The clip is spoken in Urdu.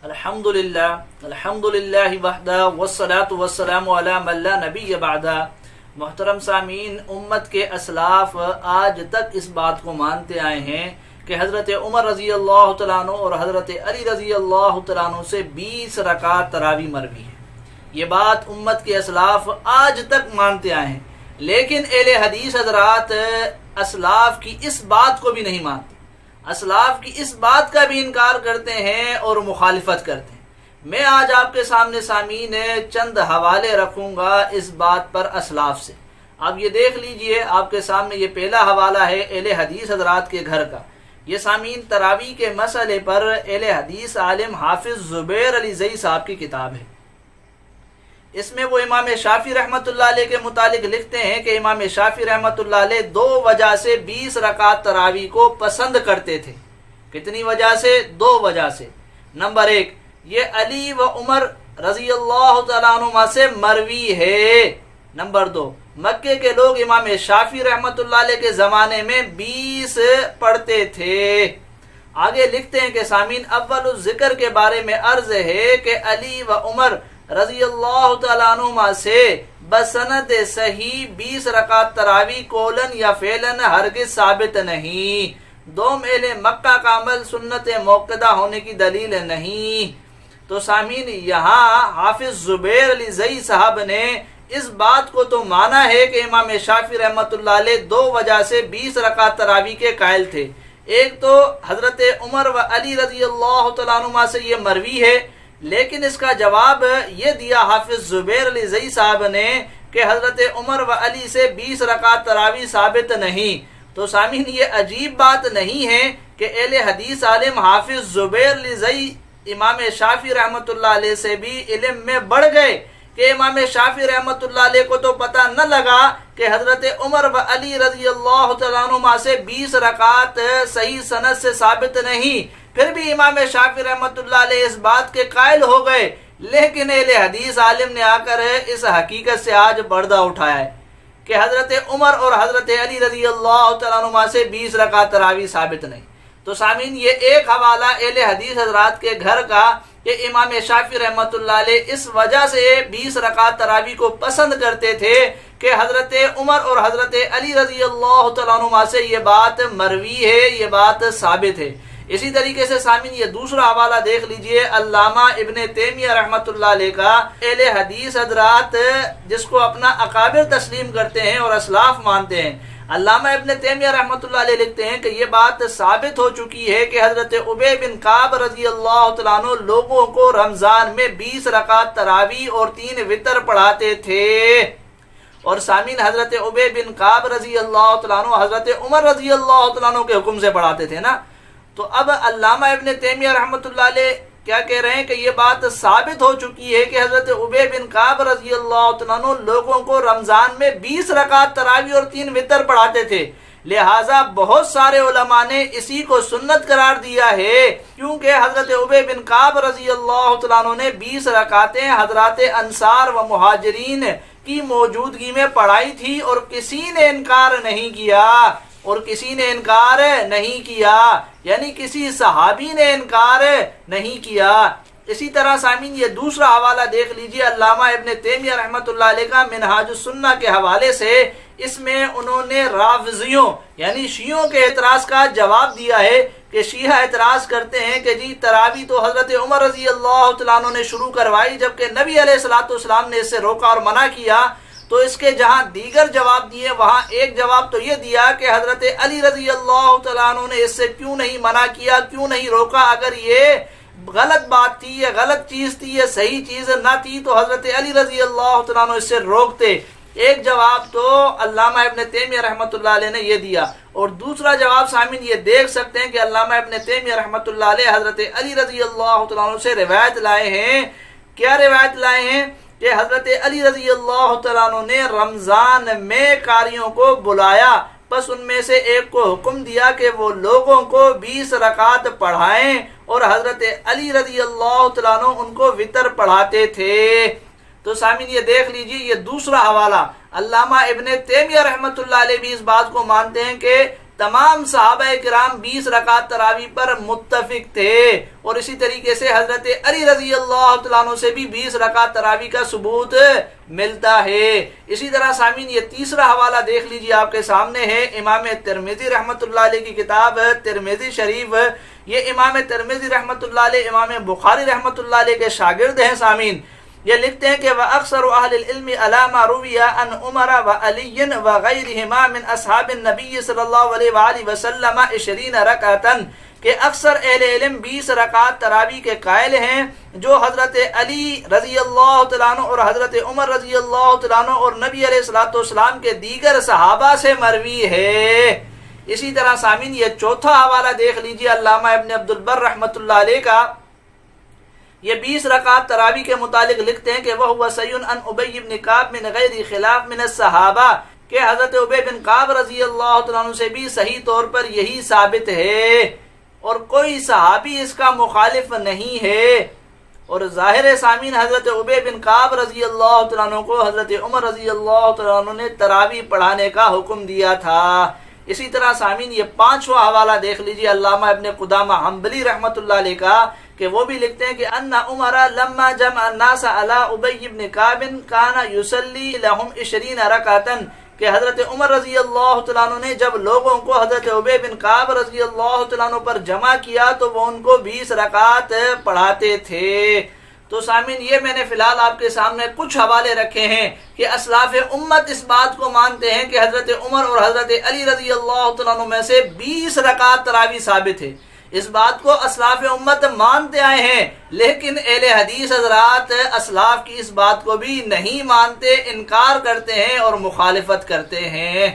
الحمدللہ وحدہ والصلاة والسلام علی من لا نبی بعدہ۔ محترم سامعین، امت کے اسلاف آج تک اس بات کو مانتے آئے ہیں کہ حضرت عمر رضی اللہ تعالیٰ عنہ اور حضرت علی رضی اللہ تعالیٰ عنہ سے 20 رکعت تراویح مروی ہے۔ یہ بات امت کے اسلاف آج تک مانتے آئے ہیں، لیکن اہل حدیث حضرات اسلاف کی اس بات کو بھی نہیں مانتے، اسلاف کی اس بات کا بھی انکار کرتے ہیں اور مخالفت کرتے ہیں۔ میں آج آپ کے سامنے سامعین چند حوالے رکھوں گا اس بات پر اسلاف سے۔ آپ یہ دیکھ لیجئے، آپ کے سامنے یہ پہلا حوالہ ہے اہل حدیث حضرات کے گھر کا۔ یہ سامعین تراویح کے مسئلے پر اہل حدیث عالم حافظ زبیر علی زئی صاحب کی کتاب ہے۔ اس میں وہ امام شافعی رحمۃ اللہ علیہ کے متعلق لکھتے ہیں کہ امام شافعی رحمۃ اللہ علیہ 2 وجہ سے 20 رکعت تراویح کو پسند کرتے تھے۔ کتنی وجہ سے؟ 2 وجہ سے۔ نمبر 1، یہ علی و عمر رضی اللہ تعالیٰ عنہما سے مروی ہے۔ نمبر 2، مکے کے لوگ امام شافعی رحمۃ اللہ علیہ کے زمانے میں 20 پڑھتے تھے۔ آگے لکھتے ہیں کہ سامعین، اول الذکر کے بارے میں عرض ہے کہ علی و عمر رضی اللہ تعالیٰ عنہما سے بسند صحیح 20 رکعت تراویح قولن یا فعلن ہرگز ثابت نہیں۔ دوم اہل مکہ کا عمل سنت موقدہ ہونے کی دلیل نہیں۔ تو سامعین، یہاں حافظ زبیر علی زئی صاحب نے اس بات کو تو مانا ہے کہ امام شافعی رحمۃ اللہ علیہ 2 وجہ سے 20 رکعت تراویح کے قائل تھے۔ ایک تو حضرت عمر و علی رضی اللہ تعالیٰ عنہما سے یہ مروی ہے، لیکن اس کا جواب یہ دیا حافظ زبیر علی زئی صاحب نے کہ حضرت عمر و علی سے 20 رکعت تراویح ثابت نہیں۔ تو سامعین، یہ عجیب بات نہیں ہے کہ اہل حدیث عالم حافظ زبیر علی زئی امام شافعی رحمۃ اللہ علیہ سے بھی علم میں بڑھ گئے کہ امام شافعی رحمۃ اللہ علیہ کو تو پتہ نہ لگا کہ حضرت عمر و علی رضی اللہ تعالیٰ عنہما سے 20 رکعت صحیح سند سے ثابت نہیں، پھر بھی امام شافعی رحمۃ اللہ علیہ اس بات کے قائل ہو گئے۔ لیکن اہل حدیث عالم نے آ کر اس حقیقت سے آج پردہ اٹھایا ہے کہ حضرت عمر اور حضرت علی رضی اللہ تعالیٰ عنہما سے 20 رکعت تراویح ثابت نہیں۔ تو سامعین، یہ ایک حوالہ اہل حدیث حضرات کے گھر کا کہ امام شافعی رحمۃ اللہ علیہ اس وجہ سے 20 رکعت تراویح کو پسند کرتے تھے کہ حضرت عمر اور حضرت علی رضی اللہ تعالیٰ عنہما سے یہ بات مروی ہے، یہ بات ثابت ہے۔ اسی طریقے سے سامعین، یہ دوسرا حوالہ دیکھ لیجئے علامہ ابن تیمیہ رحمۃ اللہ علیہ کا۔ اہل حدیث حضرات جس کو اپنا اکابر تسلیم کرتے ہیں اور اسلاف مانتے ہیں، علامہ ابن تیمیہ رحمۃ اللہ علیہ لکھتے ہیں کہ یہ بات ثابت ہو چکی ہے کہ حضرت ابی بن کعب رضی اللہ تعالیٰ عنہ لوگوں کو رمضان میں 20 رکعت تراویح اور 3 وتر پڑھاتے تھے۔ اور سامعین، حضرت ابی بن کعب رضی اللہ تعالیٰ عنہ حضرت عمر رضی اللہ تعالیٰ عنہ کے حکم سے پڑھاتے تھے نا۔ تو اب علامہ ابن تیمیہ رحمۃ اللہ علیہ کیا کہہ رہے ہیں کہ یہ بات ثابت ہو چکی ہے کہ حضرت ابی بن کعب رضی اللہ تعالیٰ عنہ لوگوں کو رمضان میں 20 رکعت تراویح اور 3 وتر پڑھاتے تھے، لہٰذا بہت سارے علماء نے اسی کو سنت قرار دیا ہے، کیونکہ حضرت ابی بن کعب رضی اللہ تعالیٰ عنہ نے 20 رکعتیں حضرات انصار و مہاجرین کی موجودگی میں پڑھائی تھی اور کسی نے انکار نہیں کیا، اور کسی نے انکار نہیں کیا، یعنی کسی صحابی نے انکار نہیں کیا۔ اسی طرح سامعین، یہ دوسرا حوالہ دیکھ لیجئے علامہ ابن تیمیہ رحمۃ اللہ علیہ کا منہاج السنہ کے حوالے سے۔ اس میں انہوں نے رافضیوں یعنی شیعوں کے اعتراض کا جواب دیا ہے کہ شیعہ اعتراض کرتے ہیں کہ جی تراویح تو حضرت عمر رضی اللہ تعالیٰ عنہ نے شروع کروائی، جبکہ نبی علیہ الصلوۃ والسلام نے اس سے روکا اور منع کیا۔ تو اس کے جہاں دیگر جواب دیے، وہاں ایک جواب تو یہ دیا کہ حضرت علی رضی اللہ تعالیٰ عنہ نے اس سے کیوں نہیں منع کیا، کیوں نہیں روکا؟ اگر یہ غلط بات تھی، یہ غلط چیز تھی، یہ صحیح چیز نہ تھی تو حضرت علی رضی اللہ تعالیٰ عنہ اس سے روکتے۔ ایک جواب تو علامہ ابن تیمیہ رحمۃ اللہ علیہ نے یہ دیا، اور دوسرا جواب سامعین یہ دیکھ سکتے ہیں کہ علامہ ابن تیمیہ رحمۃ اللہ علیہ حضرت علی رضی اللہ تعالیٰ عنہ سے روایت لائے ہیں۔ کیا روایت لائے ہیں؟ کہ حضرت علی رضی اللہ تعالیٰ عنہ نے رمضان میں قاریوں کو بلایا، بس ان میں سے ایک کو حکم دیا کہ وہ لوگوں کو 20 رکعت پڑھائیں، اور حضرت علی رضی اللہ تعالیٰ عنہ ان کو وتر پڑھاتے تھے۔ تو سامعین، یہ دیکھ لیجئے، یہ دوسرا حوالہ۔ علامہ ابن تیمیہ رحمۃ اللہ علیہ بھی اس بات کو مانتے ہیں کہ تمام صحابہ کرام 20 رکعت تراویح پر متفق تھے، اور اسی طریقے سے حضرت علی رضی اللہ تعالیٰ عنہ سے بھی 20 رکعت تراویح کا ثبوت ملتا ہے۔ اسی طرح سامعین یہ تیسرا حوالہ دیکھ لیجیے، آپ کے سامنے ہے امام ترمذی رحمۃ اللہ علیہ کی کتاب ترمذی شریف۔ یہ امام ترمذی رحمۃ اللہ علیہ امام بخاری رحمۃ اللہ علیہ کے شاگرد ہیں سامعین۔ یہ لکھتے ہیں کہ وَأَكْثَرُ أَهْلِ الْعِلْمِ عَلَى مَا رُوِيَ عَنْ عُمَرَ وَعَلِيٍّ وَغَيْرِهِمَا مِنْ أَصْحَابِ النَّبِيِّ صلی اللہ علیہ وآلہ وسلم 20 رکعتاً، کہ اکثر اہل علم 20 رکعت تراویح کے قائل ہیں، جو حضرت علی رضی اللہ تعالیٰ عنہ اور حضرت عمر رضی اللہ تعالیٰ عنہ اور نبی علیہ الصلوۃ والسلام کے دیگر صحابہ سے مروی ہے۔ اسی طرح سامعین یہ چوتھا حوالہ دیکھ لیجیے علامہ ابن عبد البر رحمۃ اللہ علیہ کا۔ یہ 20 رکعت تراویح کے متعلق لکھتے ہیں کہ وَهُوَ صَحِيحٌ عَنْ أُبَيِّ بْنِ كَعْبٍ مِنْ غَيْرِ خِلَافٍ مِنَ الصَّحَابَةِ، کہ حضرت ابی بن کعب رضی اللہ تعالیٰ عنہ سے بھی صحیح طور پر یہی ثابت ہے، اور کوئی صحابی اس کا مخالف نہیں ہے۔ اور ظاہر سامعین حضرت ابی بن کعب رضی اللہ تعالیٰ عنہ کو حضرت عمر رضی اللہ تعالیٰ عنہ نے تراویح پڑھانے کا حکم دیا تھا۔ اسی طرح سامعین یہ پانچواں حوالہ دیکھ لیجیے علامہ ابن قدامہ حنبلی رحمۃ اللہ علیہ کا، کہ وہ بھی لکھتے ہیں کہ ان عمر لما جمع الناس علی ابی بن کعب کان یصلی لهم 20 رکعتاً، کہ حضرت عمر رضی اللہ تعالیٰ عنہ نے جب لوگوں کو حضرت ابی بن کعب رضی اللہ تعالیٰ عنہ پر جمع کیا تو وہ ان کو 20 رکعت پڑھاتے تھے۔ تو سامعین یہ میں نے فی الحال آپ کے سامنے کچھ حوالے رکھے ہیں کہ اسلاف امت اس بات کو مانتے ہیں کہ حضرت عمر اور حضرت علی رضی اللہ تعالیٰ عنہ میں سے 20 رکعت تراویح ثابت ہے۔ اس بات کو اسلاف امت مانتے آئے ہیں، لیکن اہل حدیث حضرات اسلاف کی اس بات کو بھی نہیں مانتے، انکار کرتے ہیں اور مخالفت کرتے ہیں۔